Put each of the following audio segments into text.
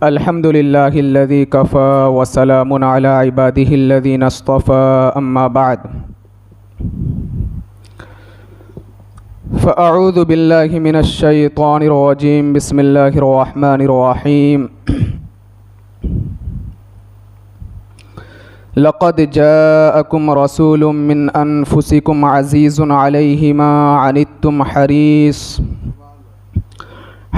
अल्हम्दुलिल्लाहिल्लज़ी Kaffa व सलामुन अला इबादिहिल्लज़ीना इस्तफ़ा अम्मा बाद फ़अऊज़ु बिल्लाहि मिनश शैतानिर रजीम बिस्मिल्लाहिर रहमानिर रहीम लक़द जाअकुम रसूलुम मिन अनफुसिकुम अज़ीज़ुन अलैहि मा अनित्तुम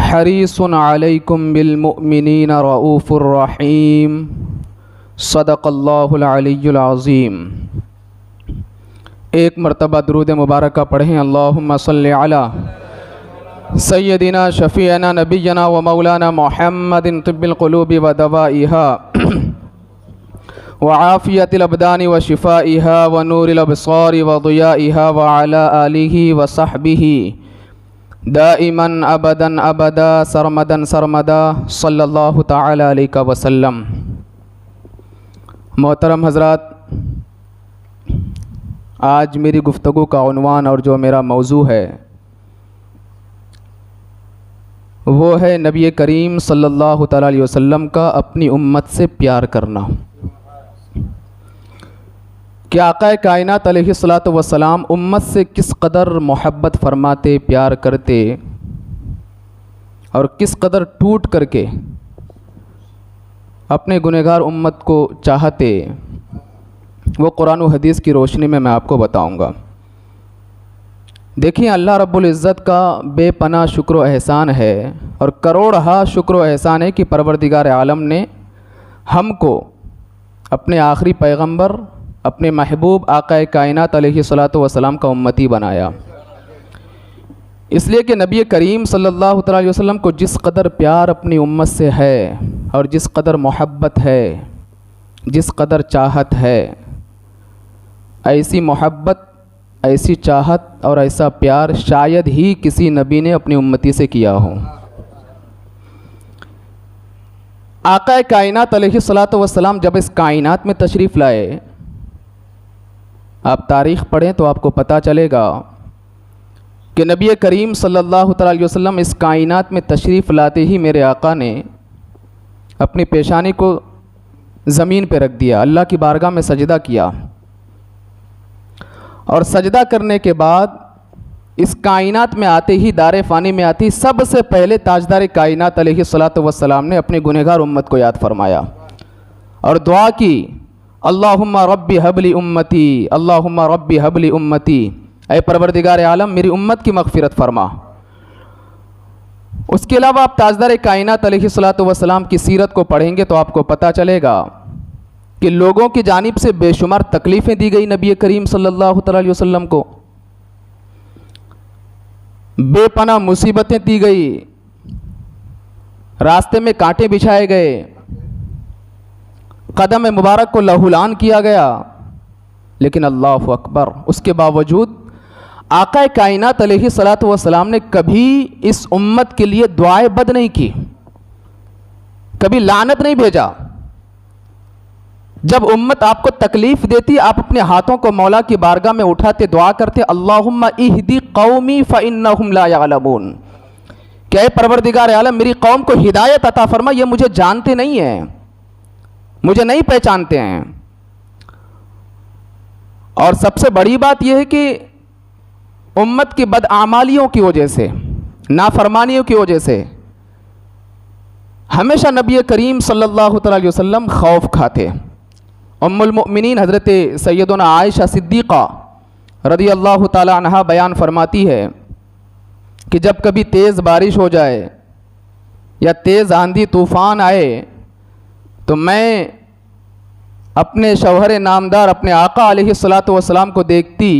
हरीसुन अलैकुम बिल मुमिनीना रऊफ़ुर रहीम सदक़ल्लाहुल अलिय्युल अज़ीम। एक मरतबा दुरूद मुबारक पढ़ें। अल्लाहुम्मा सल्लि अला सय्यदिना शफ़ीअना नबिय्यना व मौलाना मुहम्मदिन तिब्बिल क़ुलूबि व दवाइहा व आफ़ियतिल अबदानि व शिफ़ाइहा व नूरिल अबसारि व ज़ियाइहा व अला आलिहि व सहबिहि दाइमन अबदन अबदा सरमदन सरमदा सल्लल्लाहु तआला अलैहि वसल्लम। मोहतरम हज़रात, आज मेरी गुफ्तगू का उन्वान और जो मेरा मौजू है वो है नबी करीम सल्लल्लाहु तआला अलैहि वसल्लम का अपनी उम्मत से प्यार करना। कि आक़ाए कायनात अलैहिस्सलातु वस्सलाम उम्मत से किस कदर मोहब्बत फरमाते, प्यार करते और किस कदर टूट करके अपने गुनहगार उम्मत को चाहते, वो कुरान व हदीस की रोशनी में मैं आपको बताऊंगा। देखिए, अल्लाह रब्बुल इज़्ज़त का बेपनाह शुक्र व एहसान है और करोड़हा शुक्र व एहसान है कि परवरदिगार आलम ने हमको अपने आखिरी पैगंबर अपने महबूब आक़ाए कायनात अलैहिस्सलातु वस्सलाम का उम्मती बनाया। इसलिए कि नबी करीम सल्लल्लाहु अलैहि वसल्लम को जिस कदर प्यार अपनी उम्मत से है और जिस कदर मोहब्बत है, जिस कदर चाहत है, ऐसी मोहब्बत, ऐसी चाहत और ऐसा प्यार शायद ही किसी नबी ने अपनी उम्मती से किया हो। आक़ाए कायनात अलैहिस्सलातु वस्सलाम जब इस कायनात में तशरीफ़ लाए, आप तारीख़ पढ़ें तो आपको पता चलेगा कि नबी करीम सल्लल्लाहु अलैहि वसल्लम इस कायनात में तशरीफ़ लाते ही मेरे आका ने अपनी पेशानी को ज़मीन पर रख दिया, अल्लाह की बारगाह में सजदा किया और सजदा करने के बाद इस कायनात में आते ही, दारे फ़ानी में आती, सबसे पहले ताजदार कायनात अलैहिस्सलातु वस्सलाम ने अपनी गुनहगार उम्मत को याद फरमाया और दुआ की, अल्लाहुम्मा रब्बी हबली उम्मती, अल्लाहुम्मा रब्बी हबली उम्मती, ऐ परवरदिगार आलम मेरी उम्मत की मग़फ़िरत फरमा। उसके अलावा आप ताजदार कायनात अलैहिस्सलातु वस्सलाम की सीरत को पढ़ेंगे तो आपको पता चलेगा कि लोगों की जानिब से बेशुमार तकलीफ़ें दी गई नबी करीम सल्लल्लाहु अलैहि वसल्लम को, बेपनाह मुसीबतें दी गई, रास्ते में कांटे बिछाए गए, कदम मुबारक को लहूलान किया गया, लेकिन अल्लाहु अकबर, उसके बावजूद आक़ाए कायनात अलैहिस्सलातु वस्सलाम ने कभी इस उम्मत के लिए दुआए बद नहीं की, कभी लानत नहीं भेजा। जब उम्मत आपको तकलीफ़ देती, आप अपने हाथों को मौला की बारगाह में उठाते, दुआ करते, अल्लाहुम्मा इहदी कौमी फ़इन्नहुम ला यअलमून, क्या परवरदिगार आलम मेरी कौम को हिदायत अता फरमा, ये मुझे जानते नहीं हैं, मुझे नहीं पहचानते हैं। और सबसे बड़ी बात यह है कि उम्मत की बदआमालियों की वजह से, नाफरमानियों की वजह से हमेशा नबी करीम सल्लल्लाहु अलैहि वसल्लम खौफ खाते। उम्मुल मुमिनीन हज़रत सैयदना आयशा सिद्दीक़ा रज़ी अल्लाह ताला अन्हा बयान फरमाती है कि जब कभी तेज़ बारिश हो जाए या तेज़ आंधी तूफ़ान आए तो मैं अपने शौहर नामदार अपने आका अलैहिस्सलातु वस्सलाम को देखती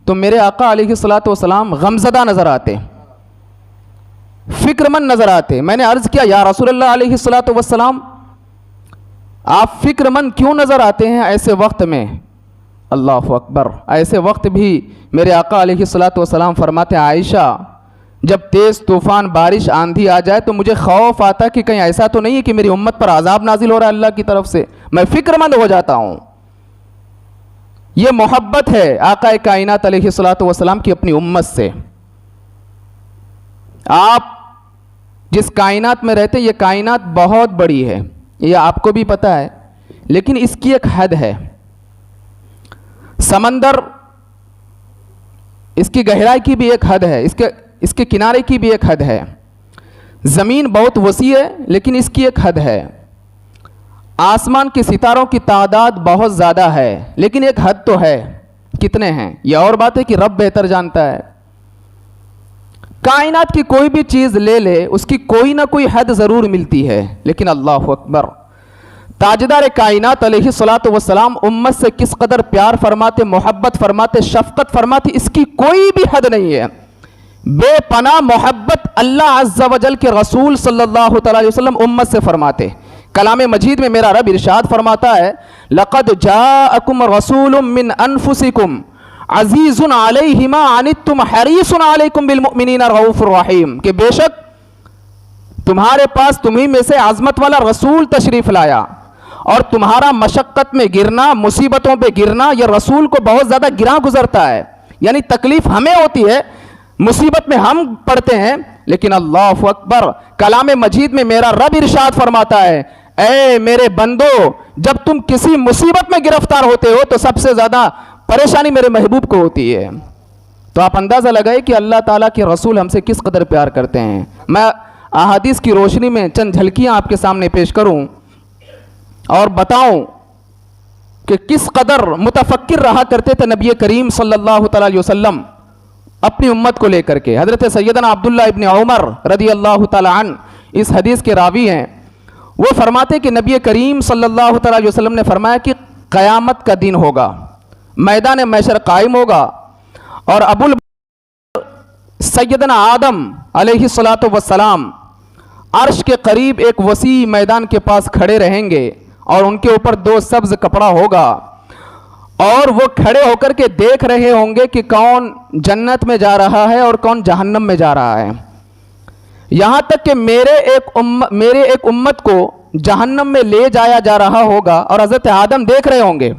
तो मेरे आका अलैहिस्सलातु वस्सलाम गमज़दा नज़र आते, फ़िक्रमंद नज़र आते। मैंने अर्ज़ किया, या रसूलल्लाह अलैहिस्सलातु वस्सलाम आप फ़िक्रमंद क्यों नज़र आते हैं ऐसे वक्त में? अल्लाहु अकबर, ऐसे वक्त भी मेरे आका अलैहिस्सलातु वस्सलाम फरमाते, आयशा जब तेज़ तूफ़ान बारिश आंधी आ जाए तो मुझे खौफ आता कि कहीं ऐसा तो नहीं है कि मेरी उम्मत पर आज़ाब नाजिल हो रहा है अल्लाह की तरफ से, मैं फ़िक्रमंद हो जाता हूँ। ये मोहब्बत है आक़ाए कायनात अलैहिस्सलातु वस्सलाम की अपनी उम्मत से। आप जिस कायनात में रहते हैं, ये कायनात बहुत बड़ी है, ये आपको भी पता है, लेकिन इसकी एक हद है। समंदर, इसकी गहराई की भी एक हद है, इसके किनारे की भी एक हद है। ज़मीन बहुत वसी है, लेकिन इसकी एक हद है। आसमान के सितारों की तादाद बहुत ज़्यादा है, लेकिन एक हद तो है। कितने हैं यह और बात है कि रब बेहतर जानता है। कायनात की कोई भी चीज़ ले ले, उसकी कोई ना कोई हद ज़रूर मिलती है, लेकिन अल्लाहु अकबर, ताजदार कायनात अलैहिस्सलातु वस्सलाम उम्मत से किस कदर प्यार फरमाते, मोहब्बत फरमाते, शफकत फरमाते, इसकी कोई भी हद नहीं है। बेपनाह मोहब्बत अल्लाह अज़्ज़ा वजल के रसूल सल्लल्लाहु अलैहि वसल्लम उम्मत से फरमाते। कलाम मजीद में मेरा रब इरशाद फरमाता है, लक़द जाअकुम रसूलुम मिन अनफुसिकुम अज़ीज़ुन अलैहि मा अनित्तुम हरीसुन अलैकुम बिल मुमिनीना रऊफ़ुर रहीम, कि बेशक तुम्हारे पास तुम्ही में से आज़मत वाला रसूल तशरीफ़ लाया और तुम्हारा मशक्क़त में गिरना, मुसीबतों पे गिरना, यह रसूल को बहुत ज़्यादा गिरा गुजरता है। यानी तकलीफ़ हमें होती है, मुसीबत में हम पड़ते हैं, लेकिन अल्लाहु अकबर, कलाम मजीद में मेरा रब इरशाद फरमाता है, ऐ मेरे बंदो, जब तुम किसी मुसीबत में गिरफ्तार होते हो तो सबसे ज़्यादा परेशानी मेरे महबूब को होती है। तो आप अंदाज़ा लगाए कि अल्लाह ताला के रसूल हमसे किस कदर प्यार करते हैं। मैं अहादीस की रोशनी में चंद झलकियाँ आपके सामने पेश करूँ और बताऊँ कि किस कदर मुतफक्किर रहा करते थे नबी करीम सल्लल्लाहु अलैहि वसल्लम अपनी उम्मत को लेकर के। हज़रत सैयदना अब्दुल्लाह इब्न उमर रदी अल्लाह तआला अन्हु इस हदीस के रावी हैं। वो फरमाते कि नबी करीम सल्लल्लाहु अलैहि वसल्लम ने फरमाया कि क़यामत का दिन होगा, मैदान महशर कायम होगा और अबुल सैयदना आदम अलैहिस्सलातु वस्सलाम अर्श के करीब एक वसी मैदान के पास खड़े रहेंगे और उनके ऊपर दो सब्ज़ कपड़ा होगा और वो खड़े होकर के देख रहे होंगे कि कौन जन्नत में जा रहा है और कौन जहन्नम में जा रहा है। यहाँ तक कि मेरे एक उम्मत को जहन्नम में ले जाया जा रहा होगा और हज़रत आदम देख रहे होंगे।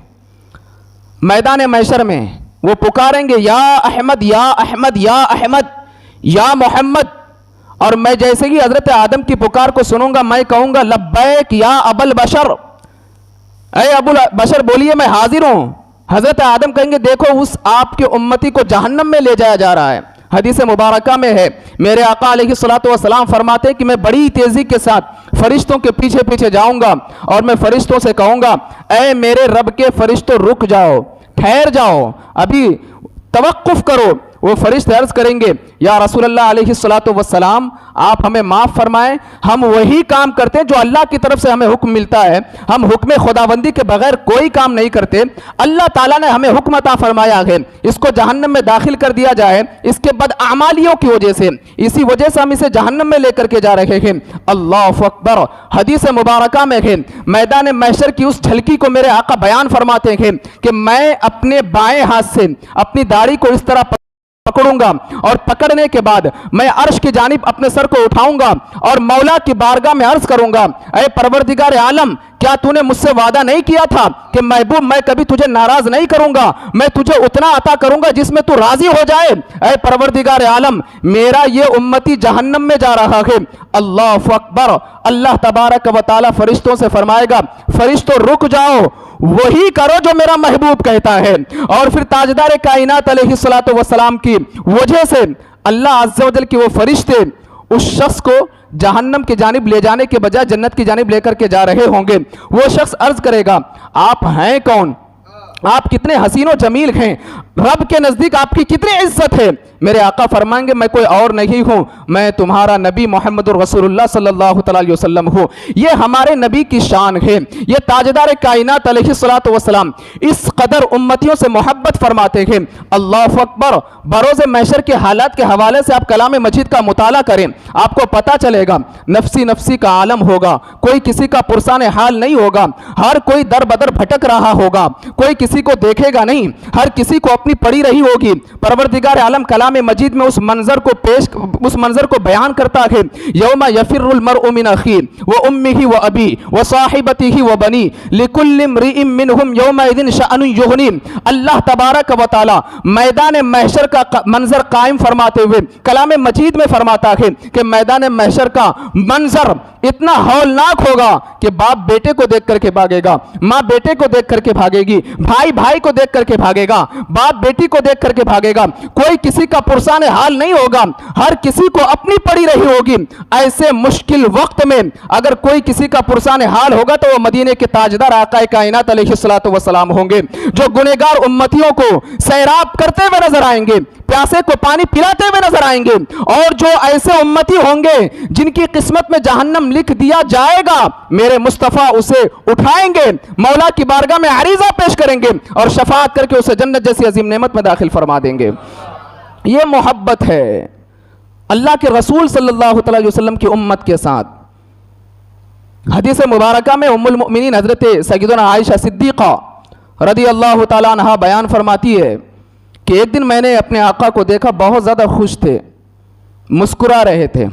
मैदान महशर में वो पुकारेंगे, या अहमद या अहमद या अहमद या मोहम्मद, और मैं जैसे ही हज़रत आदम की पुकार को सुनूंगा मैं कहूँगा लब्बैक या अबुल बशर, अरे अबुल बशर बोलिए मैं हाजिर हूँ। हज़रत आदम कहेंगे देखो उस आपके उम्मती को जहन्नम में ले जाया जा रहा है। हदीस मुबारका में है, मेरे आका अलैहिस्सलातु वस्सलाम फरमाते हैं कि मैं बड़ी तेज़ी के साथ फरिश्तों के पीछे पीछे जाऊंगा और मैं फरिश्तों से कहूँगा, ऐ मेरे रब के फरिश्तों रुक जाओ, ठहर जाओ, अभी तवक्कुफ करो। वो फरिश्ते अर्ज़ करेंगे, या रसूलल्लाह अलैहिस्सलातु वस्सलाम आप हमें माफ़ फरमाएं, हम वही काम करते हैं जो अल्लाह की तरफ से हमें हुक्म मिलता है, हम हुक्म खुदाबंदी के बगैर कोई काम नहीं करते। अल्लाह ताला ने हमें हुक्म अता फरमाया है इसको जहन्नम में दाखिल कर दिया जाए इसके बदआमालियों की वजह से, इसी वजह से हम इसे जहन्नम में लेकर के जा रहे हैं। अल्लाहु अकबर। हदीस मुबारका में है, मैदान महशर की उस झलकी को मेरे आका बयान फरमाते हैं कि मैं अपने बाएं हाथ से अपनी दाढ़ी को इस तरह पकड़ूंगा और पकड़ने के बाद मैं अर्श की जानिब अपने सर को उठाऊंगा और मौला की बारगाह में अर्ज करूंगा, ऐ परवरदिगार आलम, क्या तूने मुझसे वादा नहीं किया था कि महबूब मैं कभी तुझे नाराज नहीं करूंगा, मैं तुझे उतना अता करूंगा जिसमें तू राजी हो जाए। ऐ परवरदिगार आलम, मेरा ये उम्मती जहन्नम में जा रहा है। अल्लाहु अकबर। अल्लाह तबारक व तआला फरिश्तों से फरमाएगा, फरिश्तों रुक जाओ, वही करो जो मेरा महबूब कहता है। और फिर ताजदार कायनात अलैहिस्सलातु वस्सलाम की वजह से अल्लाह अज़्ज़ा वजल के वो फरिश्ते उस शख्स को जहन्नम की जानिब ले जाने के बजाय जन्नत की जानिब लेकर के जा रहे होंगे। वो शख्स अर्ज करेगा, आप हैं कौन, आप कितने हसीनो जमील हैं, रब के नज़दीक आपकी कितनी इज्जत है। मेरे आका फरमाएंगे, मैं कोई और नहीं हूँ, मैं तुम्हारा नबी मोहम्मदुर रसूलुल्लाह सल्लल्लाहु अलैहि वसल्लम हूँ। ये हमारे नबी की शान है। ये ताजदार कायनात अलैहिस्सलातु वस्सलाम इस कदर उम्मतियों से मोहब्बत फरमाते हैं। अल्लाहु अकबर। बरोज़ महशर के हालात के हवाले से आप कलाम मजीद का मुताला करें, आपको पता चलेगा नफसी नफसी का आलम होगा, कोई किसी का पुरसान हाल नहीं होगा, हर कोई दर बदर भटक रहा होगा, कोई किसी को देखेगा नहीं, हर किसी को अपनी पड़ी रही होगी। परवरदिगार आलम कलाम मजीद में उस मंजर को बयान करता है, यौमा यफिरुल मरउ मिन अखी व उम्मिही व अबी व साहिबतिही व बनी लिकुल्लि इम्रिइम मिनहुम यौमा इदिन शअनुन युगनी। अल्लाह तबारक व तआला मैदान महशर का मंजर कायम फरमाते हुए कलाम मजीद में फरमाता है कि मैदान महशर का मंजर इतना हौलनाक होगा कि बाप बेटे को देख करके भागेगा, माँ बेटे को देख करके भागेगी, भाई भाई को देख करके भागेगा, बाप बेटी को देख करके भागेगा। कोई किसी का पुरसाने हाल नहीं होगा, हर किसी को अपनी पड़ी रही होगी। ऐसे मुश्किल वक्त में अगर कोई किसी का पुरसाने हाल होगा तो वो मदीने के ताजदार आकाए कायनात अलैहिस्सलातु वस्सलाम होंगे, जो गुनहगार उम्मतियों को सैराब करते हुए नजर आएंगे, प्यासे को पानी पिलाते हुए नजर आएंगे। और जो ऐसे उम्मती होंगे जिनकी किस्मत में जहन्नम लिख दिया जाएगा, मेरे मुस्तफा उसे उठाएंगे, मौला की बारगाह में अरीजा पेश करेंगे और शफाअत करके उसे जन्नत जैसी अजीम नेमत में दाखिल फरमा देंगे। यह मोहब्बत है अल्लाह के रसूल सल्लल्लाहु अलैहि वसल्लम की उम्मत के साथ। हदीस मुबारका में उम्मुल मोमिनीन हजरत सय्यदना आयशा सिद्दीक़ा रदी अल्लाह ताला अन्हा बयान फरमाती है कि एक दिन मैंने अपने आका को देखा, बहुत ज़्यादा खुश थे, मुस्कुरा रहे थे,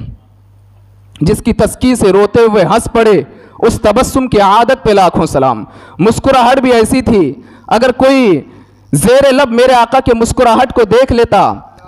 जिसकी तस्की से रोते हुए हंस पड़े, उस तबस्सुम की आदत पे लाखों सलाम। मुस्कुराहट भी ऐसी थी, अगर कोई ज़ेरे लब मेरे आका के मुस्कुराहट को देख लेता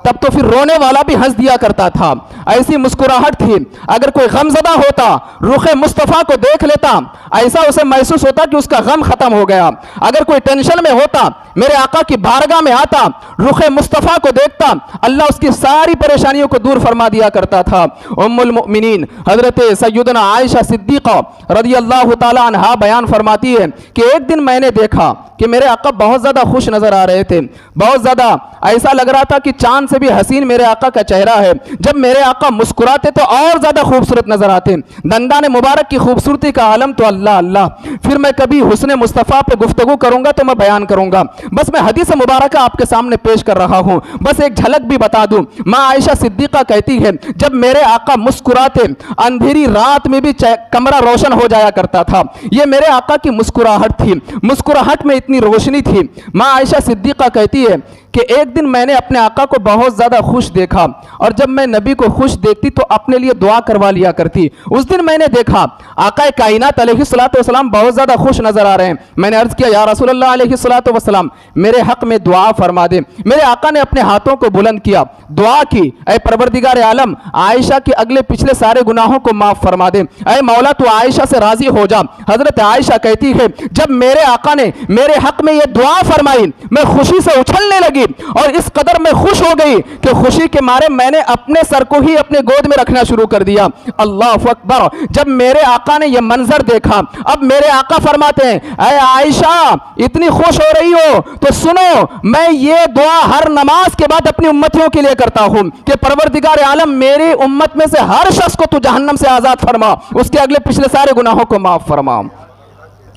तब तो फिर रोने वाला भी हंस दिया करता था। ऐसी मुस्कुराहट थी, अगर कोई गमज़दा होता रुखे मुस्तफ़ा को देख लेता, ऐसा उसे महसूस होता कि उसका गम खत्म हो गया। अगर कोई टेंशन में होता, मेरे आका की बारगाह में आता, रुखे मुस्तफ़ा को देखता, अल्लाह उसकी सारी परेशानियों को दूर फरमा दिया करता था। उम्मुल मोमिनीन हजरत सय्यदना आयशा सिद्दीक़ा रज़ी अल्लाह ताला अन्हा बयान फरमाती है कि एक दिन मैंने देखा कि मेरे आका बहुत ज़्यादा खुश नज़र आ रहे थे, बहुत ज़्यादा ऐसा लग रहा था कि चांद से भी हसीन मेरे आका का चेहरा है। जब मेरे आका मुस्कुराते तो और ज़्यादा खूबसूरत नज़र आते, दंदान मुबारक की खूबसूरती का आलम तो अल्लाह अल्लाह। फिर मैं कभी हुस्न मुस्तफ़ा पे गुफ्तगू करूँगा तो मैं बयान करूँगा, बस मैं हदीस मुबारक आपके सामने पेश कर रहा हूँ, बस एक झलक भी बता दूँ। माँ आयशा सिद्दीक़ा कहती है, जब मेरे आका मुस्कुराते अंधेरी रात में भी कमरा रोशन हो जाया करता था। ये मेरे आका की मुस्कुराहट थी, मुस्कुराहट में इतनी रोशनी थी। माँ आयशा सिद्दीक़ा कहती है कि एक दिन मैंने अपने आका को बहुत ज़्यादा खुश देखा, और जब मैं नबी को खुश देखती तो अपने लिए दुआ करवा लिया करती। उस दिन मैंने देखा आका कायनात अलैहिस्सलातु वस्सलाम बहुत ज़्यादा खुश नज़र आ रहे हैं। मैंने अर्ज़ किया, या रसूलल्लाह अलैहिस्सलातु वस्सलाम, मेरे हक़ में दुआ फरमा दे। मेरे आका ने अपने हाथों को बुलंद किया, दुआ की, ऐ परवरदिगार आलम, आयशा के अगले पिछले सारे गुनाहों को माफ़ फरमा दे, ऐ मौला तू आयशा से राज़ी हो जा। हज़रत आयशा कहती है, जब मेरे आका ने मेरे हक़ में यह दुआ फरमाई, मैं खुशी से उछलने लगी और इस कदर मैं खुश हो गई कि खुशी के मारे मैंने अपने सर को ही अपने गोद में रखना शुरू कर दिया। अल्लाहु अकबर। जब मेरे आका ने यह मंजर देखा, अब मेरे आका फरमाते हैं, ऐ आयशा इतनी खुश हो रही हो तो सुनो, मैं ये दुआ हर नमाज के बाद अपनी उम्मतियों के लिए करता हूं कि परवरदिगार आलम मेरी उम्मत में से हर शख्स को तू जहन्नम से आजाद फरमा, उसके अगले पिछले सारे गुनाहों को माफ फरमा।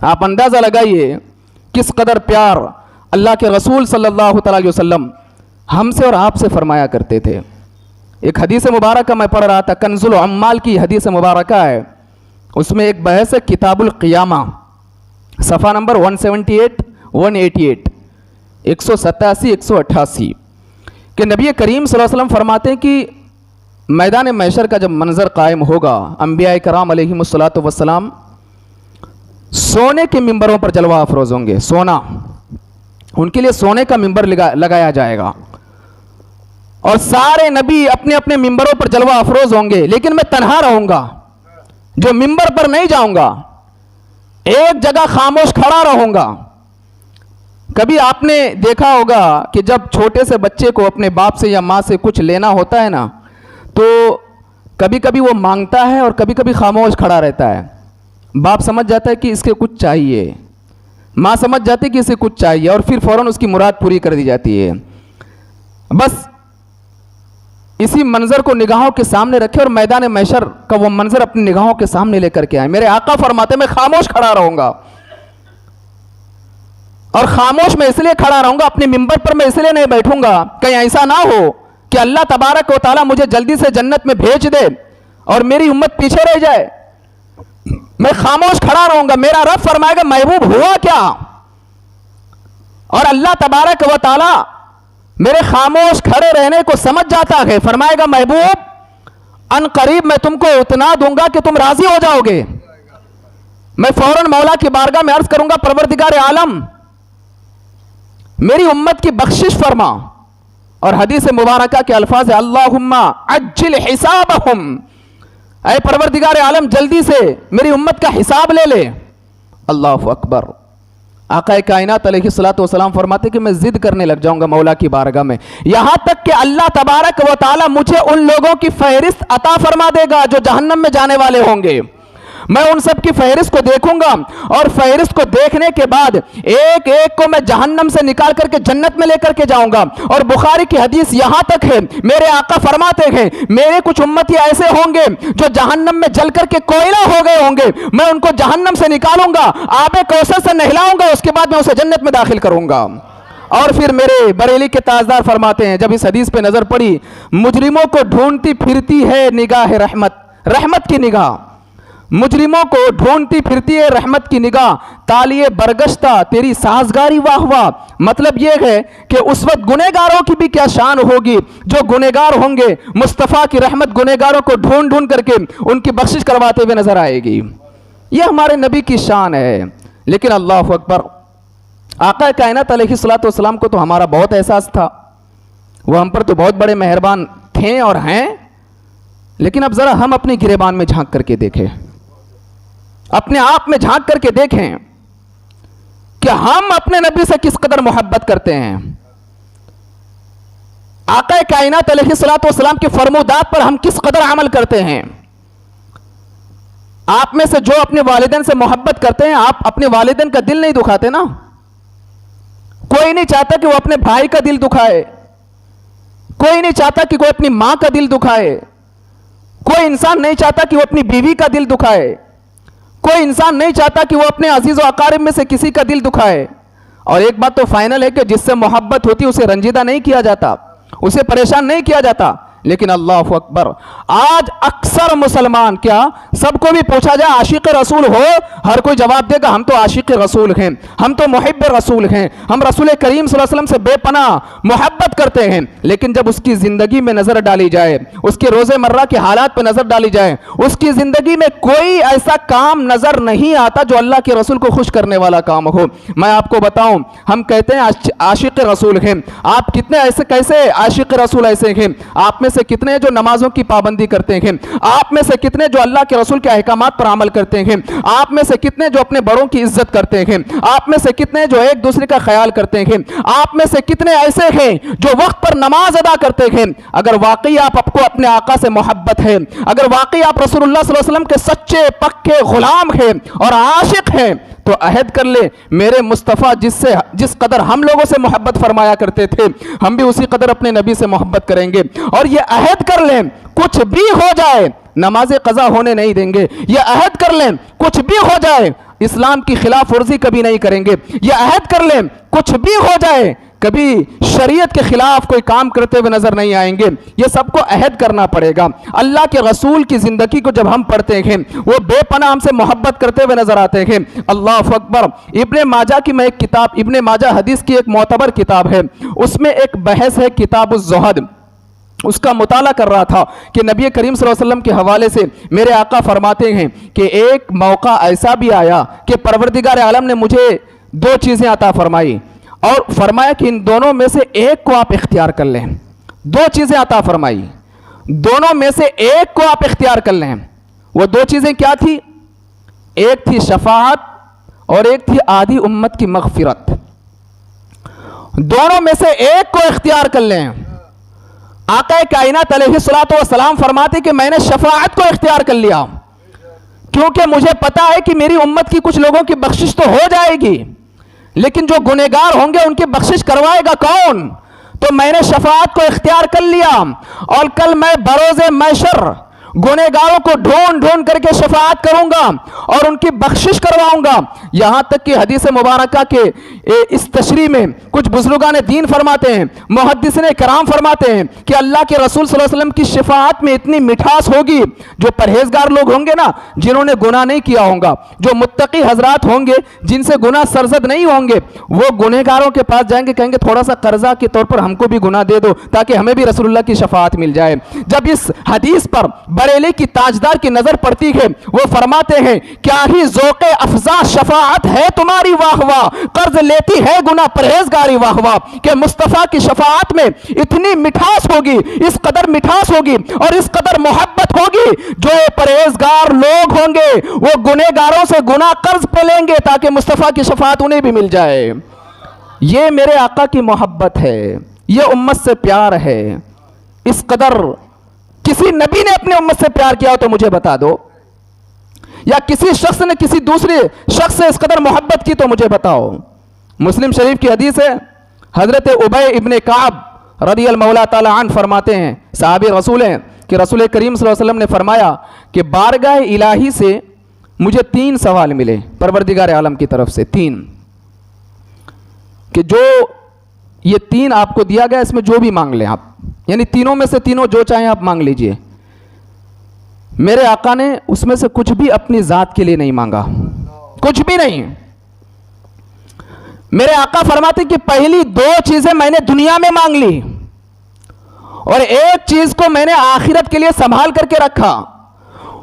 आप अंदाजा लगाइए किस कदर प्यार अल्लाह के रसूल सल्लल्लाहु अलैहि वसल्लम हमसे और आपसे फरमाया करते थे। एक हदीस मुबारक मैं पढ़ रहा था, कंजुल अम्माल की हदीस मुबारक है, उसमें एक बहस है किताबुल क़ियामा, सफ़ा नंबर 178 188 187 188 कि नबी करीम सल्लल्लाहु अलैहि वसल्लम फरमाते हैं कि मैदान महशर का जब मंजर कायम होगा, अंबिया कराम अलैहिमुस्सलातु वस्सलाम सोने के मिंबरों पर जलवा अफरोज होंगे। सोना, उनके लिए सोने का मिंबर लगाया जाएगा और सारे नबी अपने अपने मिंबरों पर जलवा अफरोज होंगे, लेकिन मैं तन्हा रहूंगा, जो मिंबर पर नहीं जाऊंगा, एक जगह खामोश खड़ा रहूंगा। कभी आपने देखा होगा कि जब छोटे से बच्चे को अपने बाप से या माँ से कुछ लेना होता है ना, तो कभी कभी वो मांगता है और कभी कभी खामोश खड़ा रहता है। बाप समझ जाता है कि इसके कुछ चाहिए, माँ समझ जाती है कि इसे कुछ चाहिए, और फिर फौरन उसकी मुराद पूरी कर दी जाती है। बस इसी मंजर को निगाहों के सामने रखे और मैदान महशर का वो मंजर अपनी निगाहों के सामने लेकर के आए। मेरे आका फरमाते मैं खामोश खड़ा रहूंगा, और खामोश मैं इसलिए खड़ा रहूंगा, अपने मिंबर पर मैं इसलिए नहीं बैठूंगा कहीं ऐसा ना हो कि अल्लाह तबारक व तआला मुझे जल्दी से जन्नत में भेज दे और मेरी उम्मत पीछे रह जाए। मैं खामोश खड़ा रहूंगा, मेरा रब फरमाएगा महबूब हुआ क्या, और अल्लाह तबारक व तआला मेरे खामोश खड़े रहने को समझ जाता है, फरमाएगा महबूब अन करीब मैं तुमको इतना दूंगा कि तुम राजी हो जाओगे। मैं फौरन मौला की बारगाह में अर्ज करूंगा, परवरदिगार आलम मेरी उम्मत की बख्शिश फरमा। और हदीस मुबारका के अल्फाज है, अल्लाहुम्मा अज्जिल हिसाबहुम, ऐ परवरदिगार आलम जल्दी से मेरी उम्मत का हिसाब ले ले। अल्लाहु अकबर। आका कायनात अलैहिस्सलातु वस्सलाम फरमाते कि मैं जिद करने लग जाऊंगा मौला की बारगाह में, यहां तक कि अल्लाह तबारक व तआला मुझे उन लोगों की फहरिस्त अता फरमा देगा जो जहन्नम में जाने वाले होंगे। मैं उन सब की फहरिस्त को देखूंगा और फहरिस्त को देखने के बाद एक एक को मैं जहन्नम से निकाल करके जन्नत में लेकर के जाऊंगा। और बुखारी की हदीस यहां तक है, मेरे आका फरमाते हैं मेरे कुछ उम्मती ऐसे होंगे जो जहन्नम में जल करके कोयला हो गए होंगे, मैं उनको जहन्नम से निकालूंगा, आबे कौसर से नहलाऊंगा, उसके बाद मैं उसे जन्नत में दाखिल करूंगा। और फिर मेरे बरेली के ताजदार फरमाते हैं, जब इस हदीस पे नजर पड़ी, मुजरिमों को ढूंढती फिरती है निगाह रहमत, रहमत की निगाह, मुजरिमों को ढूंढती फिरती है रहमत की निगाह, तालिए बरगश्ता तेरी साजगारी वाह वाह। मतलब यह है कि उस वक्त गुनेगारों की भी क्या शान होगी, जो गुनेगार होंगे मुस्तफ़ा की रहमत गुनेगारों को ढूंढ ढूंढ करके उनकी बख्शिश करवाते हुए नजर आएगी। यह हमारे नबी की शान है। लेकिन अल्लाह अकबर, आका कायनात अलैहिस्सलातु वस्सलाम को तो हमारा बहुत एहसास था, वह हम पर तो बहुत बड़े मेहरबान थे और हैं। लेकिन अब जरा हम अपने गिरेबान में झांक करके देखें, अपने आप में झांक करके देखें कि हम अपने नबी से किस कदर मोहब्बत करते हैं। आका कायनात अलैहिस्सलातु वस्सलाम के फरमोदात पर हम किस कदर अमल करते हैं। आप में से जो अपने वालिदैन से मोहब्बत करते हैं, आप अपने वालिदैन का दिल नहीं दुखाते ना। कोई नहीं चाहता कि वो अपने भाई का दिल दुखाए, कोई नहीं चाहता कि कोई अपनी मां का दिल दुखाए, कोई इंसान नहीं चाहता कि वो अपनी बीवी का दिल दुखाए, कोई इंसान नहीं चाहता कि वो अपने अजीज व अकारिब में से किसी का दिल दुखाए। और एक बात तो फाइनल है कि जिससे मोहब्बत होती है उसे रंजीदा नहीं किया जाता, उसे परेशान नहीं किया जाता। लेकिन अल्लाह अकबर, आज अक्सर मुसलमान, क्या सबको भी पूछा जाए आशिक रसूल हो, हर कोई जवाब देगा हम तो आशिक रसूल हैं, हम तो मुहिब रसूल हैं, हम रसूल करीम सल्लल्लाहु अलैहि वसल्लम से बेपनाह मोहब्बत करते हैं। लेकिन जब उसकी ज़िंदगी में नज़र डाली जाए, उसके रोज़मर्रा के हालात पर नज़र डाली जाए, उसकी ज़िंदगी में कोई ऐसा काम नज़र नहीं आता जो अल्लाह के रसूल को खुश करने वाला काम हो। मैं आपको बताऊं, हम कहते हैं आशिक रसूल हैं, आप कितने ऐसे कैसे आशिक रसूल ऐसे हैं? आप में से कितने जो नमाजों की पाबंदी करते हैं, आप में से कितने जो अल्लाह के रसूल के अहकामात पर अमल करते हैं, आप में से कितने जो अपने बड़ों की इज्जत करते हैं, आप में से कितने जो एक दूसरे का ख्याल करते हैं, आप में से कितने ऐसे हैं जो वक्त पर नमाज अदा करते हैं। अगर वाकई आपको अपने आका से मोहब्बत है, अगर वाकई आप रसूलुल्लाह सल्लल्लाहु अलैहि वसल्लम के सच्चे पक्के गुलाम हैं और आशिक हैं, तो अहद कर ले, मेरे मुस्तफ़ा जिस कदर हम लोगों से मोहब्बत फरमाया करते थे, हम भी उसी कदर अपने नबी से मोहब्बत करेंगे। और ये अहद कर लें, कुछ भी हो जाए नमाज़े कज़ा होने नहीं देंगे। ये अहद कर लें, कुछ भी हो जाए इस्लाम की खिलाफ वर्जी कभी नहीं करेंगे। ये अहद कर लें, कुछ भी हो जाए कभी शरीयत के खिलाफ कोई काम करते हुए नजर नहीं आएंगे। ये सबको अहद करना पड़ेगा। अल्लाह के रसूल की जिंदगी को जब हम पढ़ते हैं, वो बेपनाह हमसे मोहब्बत करते हुए नजर आते हैं। अल्लाह अकबर। इब्ने माजा की मैं एक किताब, इब्ने माजा हदीस की एक मोतबर किताब है, उसमें एक बहस है किताबुज़्ज़ुहद, उसका मुताला कर रहा था कि नबी करीम सल्लल्लाहु अलैहि वसल्लम के हवाले से मेरे आका फरमाते हैं कि एक मौका ऐसा भी आया कि परवरदिगार आलम ने मुझे दो चीज़ें अता फरमाई और फरमाया कि इन दोनों में से एक को आप इख्तियार कर लें। दो चीज़ें अता फरमाई, दोनों में से एक को आप इख्तियार कर लें। वो दो चीज़ें क्या थी? एक थी शफाअत और एक थी आधी उम्मत की मगफिरत। दोनों में से एक को इख्तियार कर लें। आका कायनात अलैहिस्सलातु वस्सलाम फरमाते कि मैंने शफाअत को इख्तियार कर लिया, क्योंकि मुझे पता है कि मेरी उम्मत की कुछ लोगों की बख्शिश तो हो जाएगी, लेकिन जो गुनहगार होंगे उनकी बख्शिश करवाएगा कौन? तो मैंने शफाअत को इख्तियार कर लिया और कल मैं बरोज़े महशर गुनहगारों को ढूंढ ढूंढ करके शफाअत करूंगा और उनकी बख्शिश करवाऊंगा। यहां तक कि हदीस मुबारका के इस तशरीह में कुछ बुजुर्गान दीन फरमाते हैं, मुहद्दिसीन कराम फरमाते हैं कि अल्लाह के रसूल सल्लल्लाहु अलैहि वसल्लम की शफाअत में इतनी मिठास होगी, जो परहेजगार लोग होंगे ना, जिन्होंने गुनाह नहीं किया होगा, जो मुत्तकी हजरात होंगे जिनसे गुनाह सरजद नहीं होंगे, वो गुनहगारों के पास जाएंगे, कहेंगे थोड़ा सा कर्जा के तौर पर हमको भी गुनाह दे दो ताकि हमें भी रसूलुल्लाह की शफाअत मिल जाए। जब इस हदीस पर बरेली की ताजदार की नजर पड़ती है, वो फरमाते हैं क्या ही ज़ौक़े अफ़ज़ा शफाअत है तुम्हारी वाह वाह, कर्ज लेती है गुनाह परहेजगारी वाह वाह, कि मुस्तफ़ा की शफाअत में इतनी मिठास होगी, इस कदर मिठास होगी और इस कदर मोहब्बत होगी, जो परहेजगार लोग होंगे वो गुनहगारों से गुनाह कर्ज पे लेंगे ताकि मुस्तफ़ा की शफाअत उन्हें भी मिल जाए। ये मेरे आका की मोहब्बत है, ये उम्मत से प्यार है। इस कदर किसी नबी ने अपने उम्मत से प्यार किया हो तो मुझे बता दो, या किसी शख्स ने किसी दूसरे शख्स से इस कदर मोहब्बत की तो मुझे बताओ। मुस्लिम शरीफ की हदीस है, हजरत उबय इब्ने काब रदियल्लाहु मौला ताला अन्हु फरमाते हैं, साहबी रसूल हैं, कि रसूल करीम सल्लल्लाहु अलैहि वसल्लम ने फरमाया कि बारगाह इलाही से मुझे 3 सवाल मिले परवरदिगार आलम की तरफ से, 3, कि जो ये 3 आपको दिया गया, इसमें जो भी मांग लें आप, यानी तीनों में से तीनों जो चाहें आप मांग लीजिए। मेरे आका ने उसमें से कुछ भी अपनी जात के लिए नहीं मांगा, कुछ भी नहीं। मेरे आका फरमाते कि पहली 2 चीजें मैंने दुनिया में मांग ली और एक चीज को मैंने आखिरत के लिए संभाल करके रखा।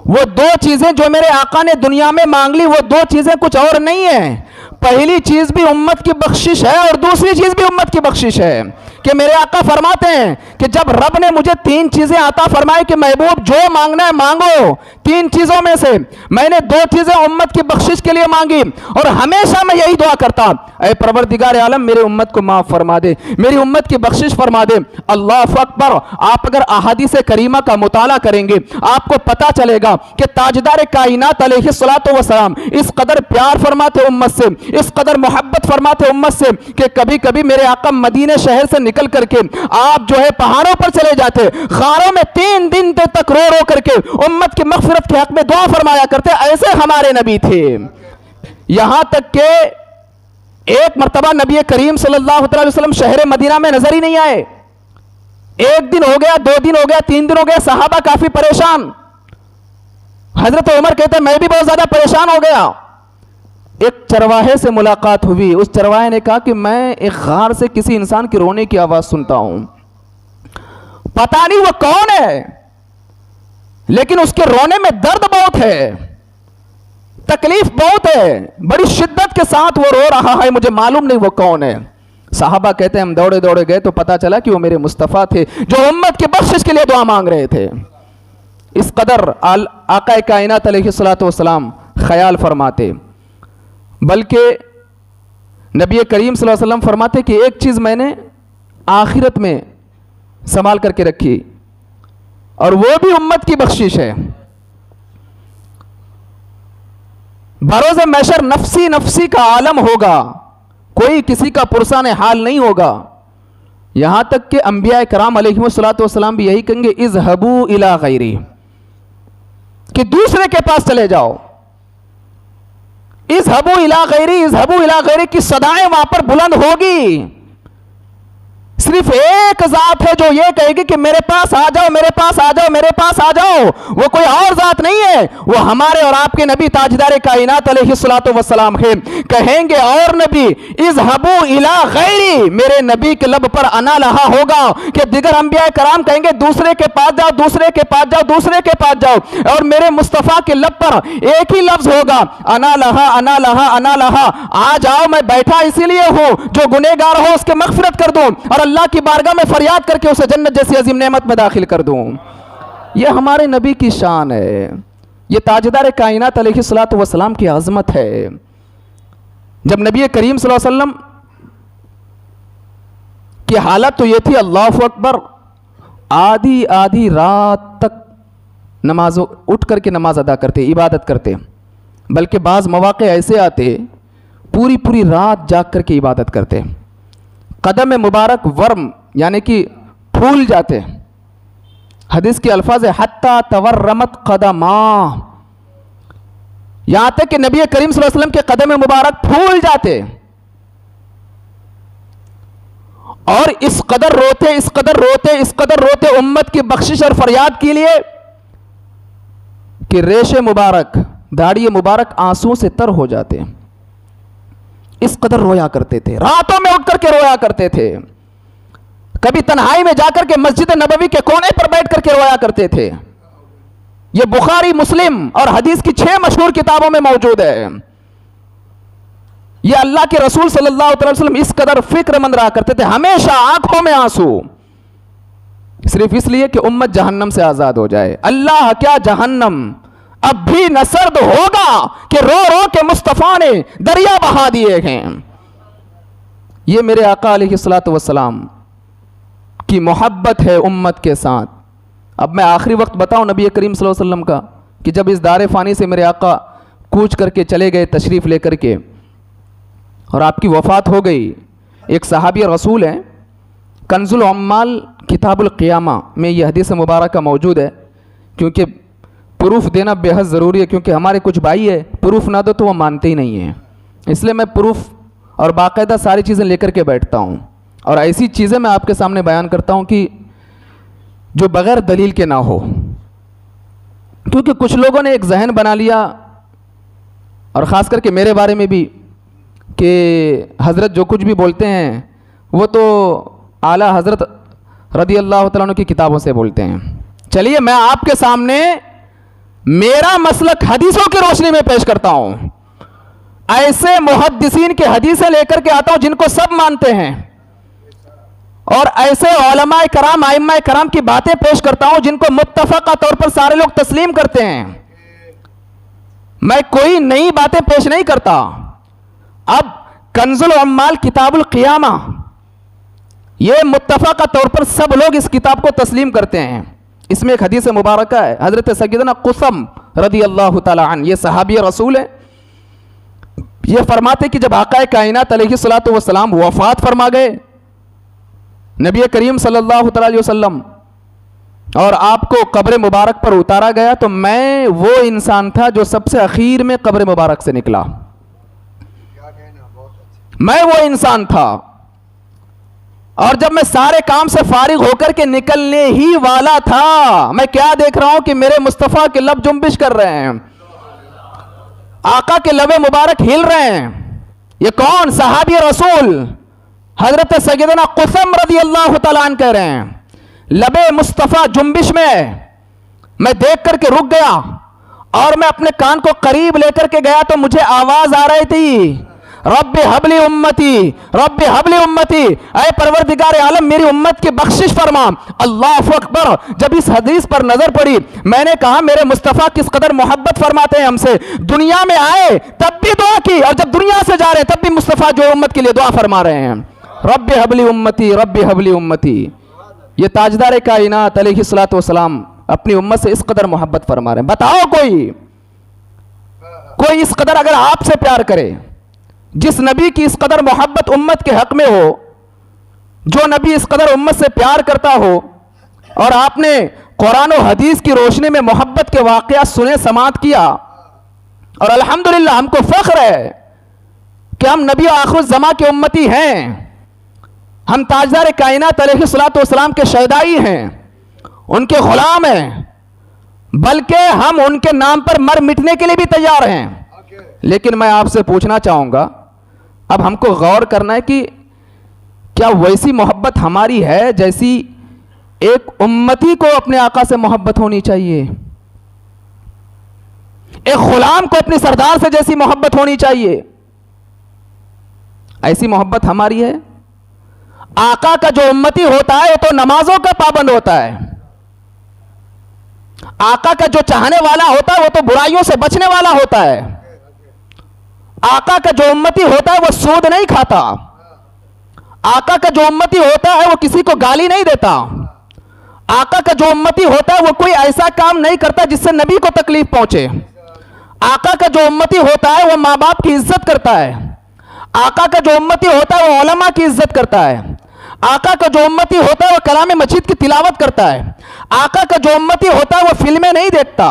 वो 2 चीजें जो मेरे आका ने दुनिया में मांग ली, वो 2 चीजें कुछ और नहीं है। पहली चीज भी उम्मत की बख्शिश है और दूसरी चीज भी उम्मत की बख्शिश है। कि मेरे आका फरमाते हैं कि जब रब ने मुझे 3 चीजें अता फरमाई कि महबूब जो मांगना है मांगो, 3 चीजों में से मैंने 2 चीजें उम्मत की बख्शिश के लिए मांगी और हमेशा मैं यही दुआ करता, ऐ परवरदिगार आलम मेरे उम्मत को माफ फरमा दे, मेरी उम्मत की बख्शिश फरमा दे। अल्लाह अकबर। आप अगर अहादीस करीमा का मुताला करेंगे आपको पता चलेगा कि ताजदार कायनात अलैहिस्सलातु वस्सलाम इस कदर प्यार फरमाते उम्मत से, इस कदर मोहब्बत फरमाते उम्मत से कि कभी कभी मेरे आका मदीने शहर से निकल करके आप जो है पहाड़ों पर चले जाते, खारों में 3 दिन तक रो रो करके उम्मत की मग़फ़िरत के हक में दुआ फरमाया करते। ऐसे हमारे नबी थे। यहां तक के एक मर्तबा नबी करीम सल्लल्लाहु अलैहि वसल्लम शहर मदीना में नजर ही नहीं आए। 1 दिन हो गया, 2 दिन हो गया, 3 दिन हो गया, सहाबा काफी परेशान। हजरत उमर कहते मैं भी बहुत ज्यादा परेशान हो गया। एक चरवाहे से मुलाकात हुई, उस चरवाहे ने कहा कि मैं एक गार से किसी इंसान की रोने की आवाज सुनता हूं, पता नहीं वो कौन है, लेकिन उसके रोने में दर्द बहुत है, तकलीफ बहुत है, बड़ी शिद्दत के साथ वो रो रहा है, मुझे मालूम नहीं वो कौन है। साहबा कहते हैं हम दौड़े दौड़े गए तो पता चला कि वो मेरे मुस्तफ़ा थे जो उम्मत की बख्शिश के लिए दुआ मांग रहे थे। इस कदर आका कायनात अलैहिस्सलातु वस्सलाम ख्याल फरमाते। बल्कि नबी करीम सल्लल्लाहु अलैहि वसल्लम फरमाते कि एक चीज़ मैंने आखिरत में संभाल करके रखी और वो भी उम्मत की बख्शिश है। बरोज़ महशर नफसी नफसी का आलम होगा, कोई किसी का पुरसान हाल नहीं होगा। यहां तक कि अंबिया कराम अलैहिस्सलातु वस्सलाम भी यही कहेंगे इज़हबू इला गैरी, कि दूसरे के पास चले जाओ। इज़हबू इला गैरी की सदाएं वहां पर बुलंद होगी। सिर्फ एक जात है जो ये कहेगी कि मेरे पास आ जाओ, मेरे पास आ जाओ, मेरे पास आ जाओ, वो कोई और जात नहीं है, वो हमारे और आपके नबी ताजदार कायनात अलैहिस्सलातु वस्सलाम है। कहेंगे और नबी इज़हबू इला गैरी, मेरे नबी के लब पर अना लहा होगा कि दिगर अंबिया कराम कहेंगे दूसरे के पास जाओ, दूसरे के पास जाओ, दूसरे के पास जाओ, और मेरे मुस्तफ़ा के लब पर एक ही लफ्ज होगा अना लहा, अना लहा, अना लहा। आ जाओ, मैं बैठा इसीलिए हूं जो गुनहगार हो उसके मग़फ़िरत कर दूं और अल्लाह की बारगाह में फरियाद करके उसे जन्नत जैसी अजीम नेमत में दाखिल कर दूं। यह हमारे नबी की शान है, यह ताजदार कायनात अलैहिस्सलातु वस्सलाम की अज़मत है। जब नबी करीम सल्लल्लाहु अलैहि वसल्लम की हालत तो यह थी, अल्लाहु अकबर, आधी आधी रात तक नमाज उठ करके नमाज अदा करते, इबादत करते, बल्कि बाज़ मौक़े ऐसे आते पूरी पूरी रात जाग करके इबादत करते। कदम मुबारक वर्म यानी कि फूल जाते, हदीस के अल्फाज है हत्ता तवर्रमत कदमा, यहां तक कि नबी करीम सल्लल्लाहु अलैहि वसल्लम के कदम मुबारक फूल जाते और इस कदर रोते, इस कदर रोते, इस कदर रोते उम्मत की बख्शिश और फरियाद के लिए कि रेशे मुबारक, दाढ़ी मुबारक आंसुओं से तर हो जाते। इस कदर रोया करते थे, रातों में उठ करके रोया करते थे, कभी तन्हाई में जाकर के मस्जिद नबवी के कोने पर बैठ करके रोया करते थे। यह बुखारी, मुस्लिम और हदीस की 6 मशहूर किताबों में मौजूद है। यह अल्लाह के रसूल सल्लल्लाहु अलैहि वसल्लम इस कदर फिक्रमंद रहा करते थे, हमेशा आंखों में आंसू, सिर्फ इसलिए कि उम्मत जहन्नम से आजाद हो जाए। अल्लाह क्या जहन्नम अब भी न सर्द होगा कि रो रो के मुस्तफा ने दरिया बहा दिए हैं। यह मेरे आका अलैहिस्सलातु वस्सलाम की मोहब्बत है उम्मत के साथ। अब मैं आखिरी वक्त बताऊं नबी करीम सल्लल्लाहु अलैहि वसल्लम का, कि जब इस दारे फ़ानी से मेरे आका कूच करके चले गए तशरीफ़ लेकर के और आपकी वफ़ात हो गई, एक सहाबी रसूल हैं, कंजुल अम्माल किताबुल क़ियामा में यह हदीस मुबारक मौजूद है। क्योंकि प्रूफ देना बेहद ज़रूरी है, क्योंकि हमारे कुछ भाई है प्रूफ ना दो तो वो मानते ही नहीं हैं। इसलिए मैं प्रूफ और बाकायदा सारी चीज़ें लेकर के बैठता हूँ और ऐसी चीज़ें मैं आपके सामने बयान करता हूँ कि जो बग़ैर दलील के ना हो। क्योंकि कुछ लोगों ने एक जहन बना लिया, और ख़ास करके मेरे बारे में भी, कि हज़रत जो कुछ भी बोलते हैं वो तो आला हज़रत रदी अल्लाह तआला अन्हु की किताबों से बोलते हैं। चलिए मैं आपके सामने मेरा मसलक हदीसों की रोशनी में पेश करता हूं। ऐसे मुहद्दिसीन की हदीसें लेकर के आता हूं जिनको सब मानते हैं, और ऐसे उलमाए कराम, आइम्माए कराम की बातें पेश करता हूं जिनको मुत्तफ़क़ा तौर पर सारे लोग तस्लीम करते हैं। मैं कोई नई बातें पेश नहीं करता। अब कंजुल अम्माल किताबुल क़ियामा, यह मुत्तफ़क़ा तौर पर सब लोग इस किताब को तस्लीम करते हैं। इसमें एक हदीस मुबारक है, हज़रत सय्यदना कुसम रदी अल्लाह तआला अन्हु, ये सहाबी रसूल है, ये फरमाते कि जब आका कायनात अलैहिस्सलातु वस्सलाम वफ़ात फरमा गए, नबी करीम सल्लल्लाहु अलैहि वसल्लम और आपको कब्र मुबारक पर उतारा गया, तो मैं वो इंसान था जो सबसे आखिर में कब्र मुबारक से निकला। मैं वो इंसान था, और जब मैं सारे काम से फारिग होकर के निकलने ही वाला था, मैं क्या देख रहा हूं कि मेरे मुस्तफ़ा के लब जुम्बिश कर रहे हैं, आका के लबे मुबारक हिल रहे हैं। ये कौन? सहाबी रसूल हजरत सय्यदना कुसम रदी अल्लाह तआला अन्हु कह रहे हैं, लबे मुस्तफ़ा जुम्बिश में। मैं देख करके रुक गया और मैं अपने कान को करीब लेकर के गया तो मुझे आवाज आ रही थी, रब्बि हबली उम्मती, रब्बि हबली उम्मती, ऐ परवरदिगार आलम मेरी उम्मत की बख्शिश फरमा। अल्लाहु अकबर। जब इस हदीस पर नजर पड़ी, मैंने कहा मेरे मुस्तफ़ा किस कदर मोहब्बत फरमाते हैं हमसे। दुनिया में आए तब भी दुआ की, और जब दुनिया से जा रहे हैं तब भी मुस्तफ़ा जो उम्मत के लिए दुआ फरमा रहे हैं, रब्बि हबली उम्मती, रब्बि हबली उम्मती। ये ताजदार कायनात अलैहिस्सलातु वस्सलाम अपनी उम्मत से इस कदर मोहब्बत फरमा रहे हैं। बताओ कोई इस कदर अगर आपसे प्यार करे, जिस नबी की इस कदर मोहब्बत उम्मत के हक में हो, जो नबी इस कदर उम्मत से प्यार करता हो, और आपने कुरान और हदीस की रोशनी में मोहब्बत के वाक़या सुने, समात किया, और अल्हम्दुलिल्लाह हमको फख्र है कि हम नबी आखिर ज़मा के उम्मती हैं, हम ताजदार कायनात अलैहिस्सलातु वस्सलाम के शहदाई हैं, उनके गुलाम हैं, बल्कि हम उनके नाम पर मर मिटने के लिए भी तैयार हैं। लेकिन मैं आपसे पूछना चाहूंगा, अब हमको गौर करना है कि क्या वैसी मोहब्बत हमारी है जैसी एक उम्मती को अपने आका से मोहब्बत होनी चाहिए, एक गुलाम को अपने सरदार से जैसी मोहब्बत होनी चाहिए? ऐसी मोहब्बत हमारी है? आका का जो उम्मती होता है वो तो नमाजों का पाबंद होता है, आका का जो चाहने वाला होता है वो तो बुराइयों से बचने वाला होता है, आका का जो उम्मती होता है वो सूद नहीं खाता, आका का जो उम्मती होता है वो किसी को गाली नहीं देता, आका का जो उम्मती होता है वो कोई ऐसा काम नहीं करता जिससे नबी को तकलीफ पहुंचे, आका का जो उम्मती होता है वो माँ बाप की इज्जत करता है, आका का जो उम्मती होता है वो उलमा की इज्जत करता है, आका का जो उम्मती होता है वो कलाम मजीद की तिलावत करता है। आका का जो उम्मती होता है वो फिल्में नहीं देखता।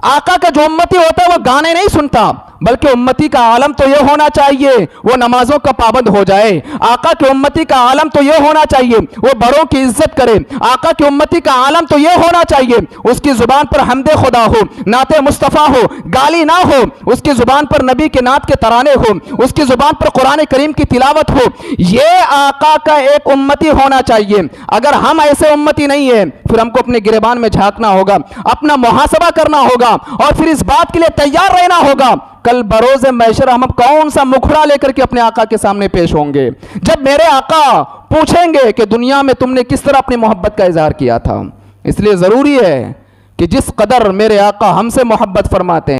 आका का जो उम्मती होता है वो गाने नहीं सुनता, बल्कि उम्मती का आलम तो यह होना चाहिए वो नमाजों का पाबंद हो जाए। आका के उम्मती का आलम तो यह होना चाहिए वो बड़ों की इज्जत करे। आका के उम्मती का आलम तो यह होना चाहिए उसकी जुबान पर हमदे खुदा हो, नाते मुस्तफ़ा हो, गाली ना हो, उसकी जुबान पर नबी के नात के तराने हो, उसकी जुबान पर कुरान करीम की तिलावत हो। यह आका का एक उम्मती होना चाहिए। अगर हम ऐसे उम्मती नहीं है फिर हमको अपने गिरेबान में झांकना होगा, अपना मुहासबा करना होगा और फिर इस बात के लिए तैयार रहना होगा कल बरोज़े मैशर हम कौन सा मुखड़ा लेकर के अपने आका के सामने पेश होंगे, जब मेरे आका पूछेंगे कि दुनिया में तुमने किस तरह अपनी मोहब्बत का इजहार किया था। इसलिए ज़रूरी है कि जिस कदर मेरे आका हमसे मोहब्बत फरमाते हैं